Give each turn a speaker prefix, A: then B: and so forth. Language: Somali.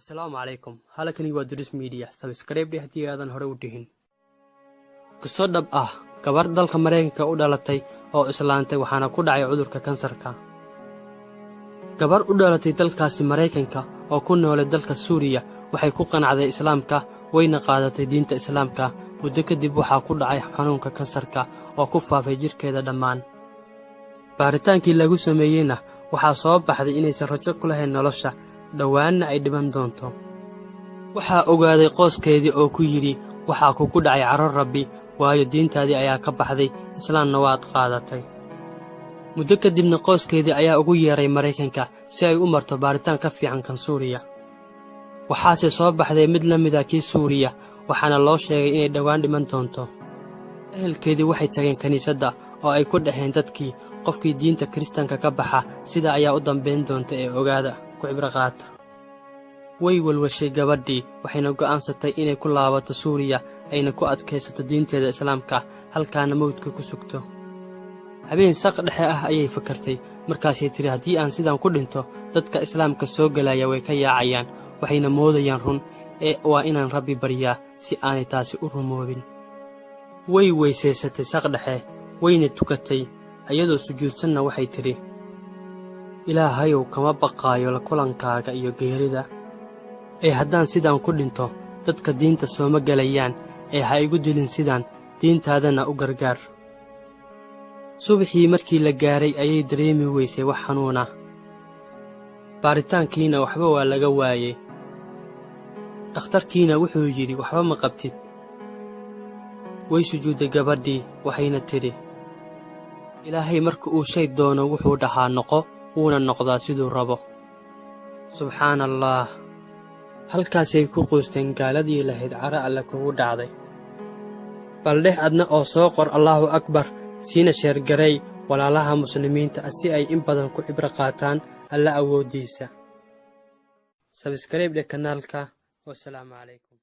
A: Assalaamu calaykum. Halkani waa Duris Media. Subscribe haddii aadan hore u dhihin. Qiso dhab ah, gabar dalka Mareykanka u dhalatay oo islaantay waxaana ku dhacay cudurka kansarka. Gabar u dhalatay dalkaasi Mareykanka oo ku noolay dalka Suuriya waxay ku qanacday Islaamka wayna qaadatay diinta Islaamka. Muddo kadib waxaa ku dhacay xanuunka kansarka oo ku faafay jirkeeda dhammaan. Baaritaankii lagu sameeyeyna waxaa soo baxday inaysan rajo ku lahayn nolosha, dhawaanna ay dhiman doonto. Waxaa ogaaday qoyskeedii oo ku yidhi waxaa kugu dhacay carruur Rabbi, waayo diintaadii ayaa ka baxday, islaamna waad qaadatay. Muddo kadibna qoyskeedii ayaa ugu yeeray Mareykanka si ay u marto baaritaan ka fiican kan Suuriya. Waxaase soo baxday mid la mid ah kii Suuriya, waxaana loo sheegay inay dhawaan dhiman doonto. Ehelkeedii waxay tageen kiniisadda oo ay ku dhaheen dadkii, qofkii diinta Kiristaanka ka baxa sida ayaa u dambayn doonta ee ogaada ku cibro qaata. Way walwashay gabadhii, waxayna go'aansatay inay ku laabato Suuriya ayna ku adkaysato diinteeda Islaamka, halkaana mawdka ku sugto. Habeen saq dhexe ah ayay fakartay, markaasay tiri haddii aan sidaan ku dhinto, dadka Islaamka soo galaya way ka yaacayaan, waxayna moodayaan run, waa inaan Rabbi baryaa si aanay taasi u rumoobin. Way weysaysatay saq dhexe, wayna tukatay, ayadoo sujuudsanna waxay tidhi, Ilaahayow kama baqaayo la kulankaaga iyo geerida, haddaan sidaan ku dhinto, dadka diinta sooma gelayaan, ha igu dilin sidaan, diintaadana u gargaar. Subaxii markii la gaaray ayay dareemi weysay wax xanuuna. Baaritaankiina waxba waa laga waayey. Dhakhtarkiina wuxuu yidhi waxba ma qabtid. Way sujuudday gabadhii, waxayna tidhi, Ilaahay marka uu shay doono wuxuu dhahaa noqo, wuuna noqdaa siduu rabo. Subxaana allaah. Halkaasay ku quusteen gaaladii lahayd cara alle kugu dhacday. Bal dheh adna oo soo qor Allaahu Akbar, siina sheergaray walaalaha muslimiinta si ay in badan ku cibro qaataan Alla awooddiisa. Subscribe kanaalka. Wassalaamu calaykum.